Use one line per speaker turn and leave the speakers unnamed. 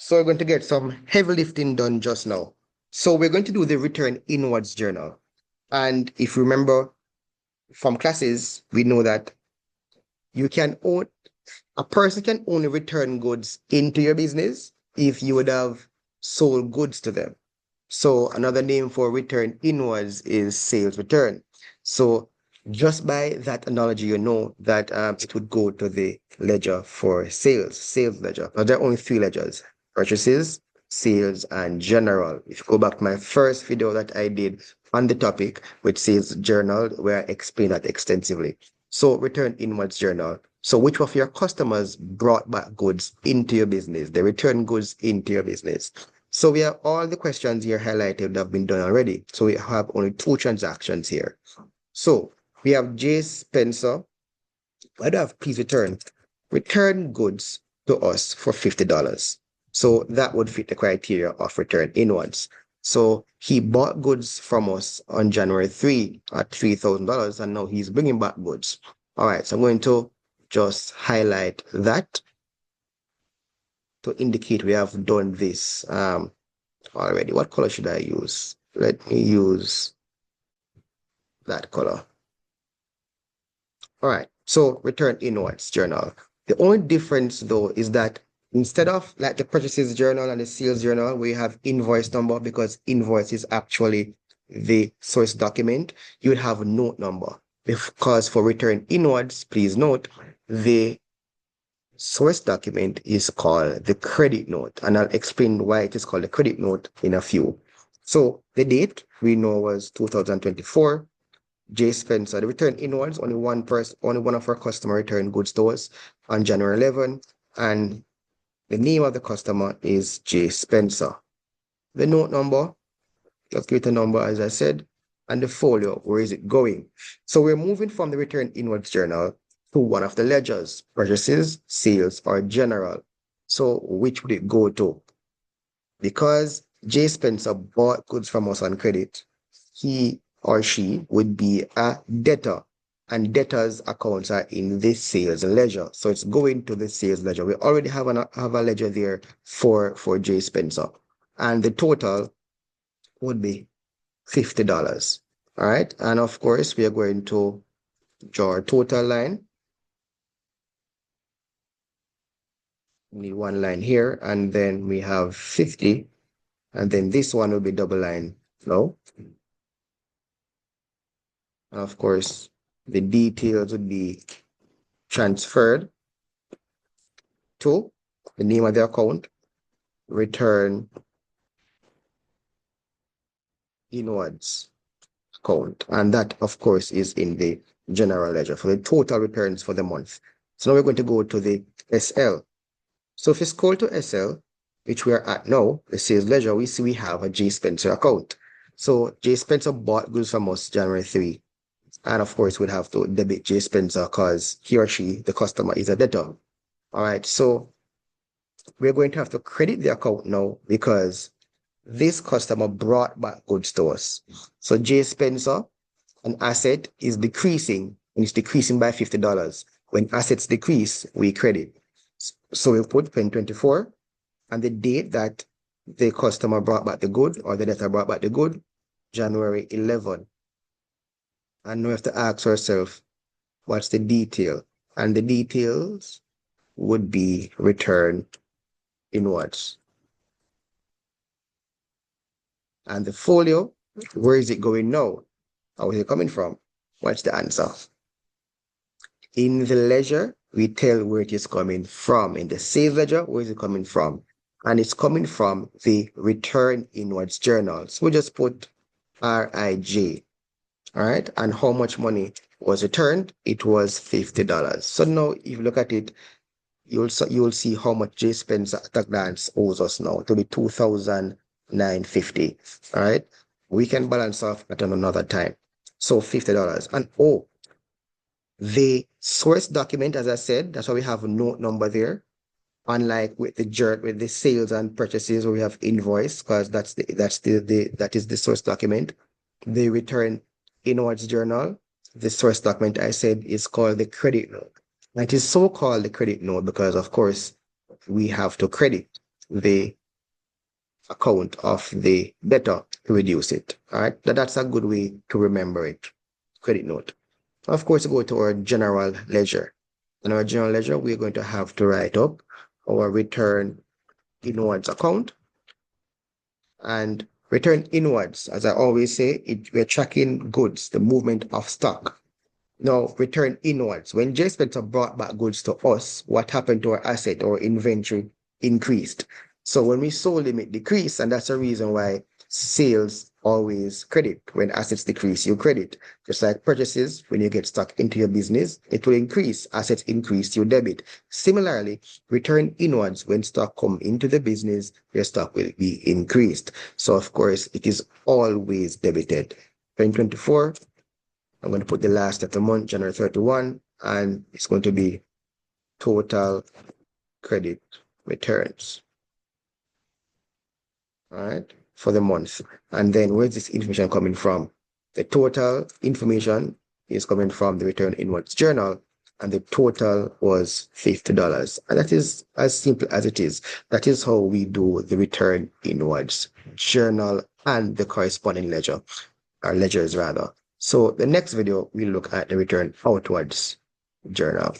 So we're going to get some heavy lifting done just now. So we're going to do the return inwards journal. And if you remember from classes, we know that you can own, a person can only return goods into your business if you would have sold goods to them. So another name for return inwards is sales return. So just by that analogy, you know that it would go to the ledger for sales ledger. But there are only three ledgers: purchases, sales, and general. If you go back to my first video that I did on the topic with sales journal, where I explained that extensively. So return inwards journal. So which of your customers brought back goods into your business? They return goods into your business. So we have all the questions here highlighted that have been done already. So we have only two transactions here. So we have J. Spencer. I do have please return goods to us for $50. So that would fit the criteria of return inwards. So he bought goods from us on January 3 at $3,000, and now he's bringing back goods. All right, so I'm going to just highlight that to indicate we have done this already. What color should I use? Let me use that color. All right, so return inwards journal. The only difference though is that instead of like the purchases journal and the sales journal, we have invoice number because invoice is actually the source document. You would have note number because for return inwards, please note the source document is called the credit note, and I'll explain why it is called the credit note in a few. So the date we know was 2024. J. Spencer, the return inwards, only one of our customer returned goods to us on January 11, and the name of the customer is J. Spencer. The note number, let's give it a number as I said, and the folio, where is it going? So we're moving from the return inwards journal to one of the ledgers, purchases, sales, or general. So which would it go to? Because J. Spencer bought goods from us on credit, he or she would be a debtor, and debtors accounts are in this sales ledger. So it's going to the sales ledger. We already have a ledger there for J. Spencer, and the total would be $50. All right. And of course, we are going to draw a total line. We need one line here, and then we have 50, and then this one will be double line no. And of course, the details would be transferred to the name of the account, return inwards account. And that, of course, is in the general ledger for the total returns for the month. So now we're going to go to the SL. So if you scroll to SL, which we are at now, the sales ledger, we see we have a J. Spencer account. So J. Spencer bought goods from us January 3. And of course, we'd have to debit J. Spencer because he or she, the customer, is a debtor. All right, so we're going to have to credit the account now because this customer brought back goods to us. So J. Spencer, an asset, is decreasing, and it's decreasing by $50. When assets decrease, we credit. So we'll put 2024 and the date that the customer brought back the good or the debtor brought back the good, January 11. And we have to ask ourselves, what's the detail? And the details would be return inwards. And the folio, where is it going now? How is it coming from? What's the answer? In the ledger, we tell where it is coming from. In the sales ledger, where is it coming from? And it's coming from the return inwards journal. So we just put RIJ. All right, and how much money was returned? It was $50. So now, if you look at it, you'll see how much J. Spencer at a glance owes us now. It will be $2,950. All right, we can balance off at another time. So $50. And the source document, as I said, that's why we have a note number there. Unlike with the sales and purchases, where we have invoice, because that is the source document. The return inwards journal, the source document I said is called the credit note. And it is so called the credit note because, of course, we have to credit the account of the debtor to reduce it. All right, that's a good way to remember it. Credit note. Of course, go to our general ledger. In our general ledger, we're going to have to write up our return inwards account. And return inwards, as I always say, we're tracking goods, the movement of stock. Now, return inwards. When J. Spencer brought back goods to us, what happened to our asset or inventory increased. So when we sold them, it decreased, and that's the reason why sales always credit. When assets decrease, you credit. Just like purchases, when you get stock into your business, it will increase. Assets increase, you debit. Similarly, return inwards. When stock come into the business, your stock will be increased. So of course, it is always debited. 2024, I'm going to put the last of the month, January 31, and it's going to be total credit returns. All right, for the month. And then where's this information coming from? The total information is coming from the return inwards journal, and the total was $50. And that is as simple as it is. That is how we do the return inwards journal and the corresponding ledger, or ledgers rather. So the next video, we'll look at the return outwards journal.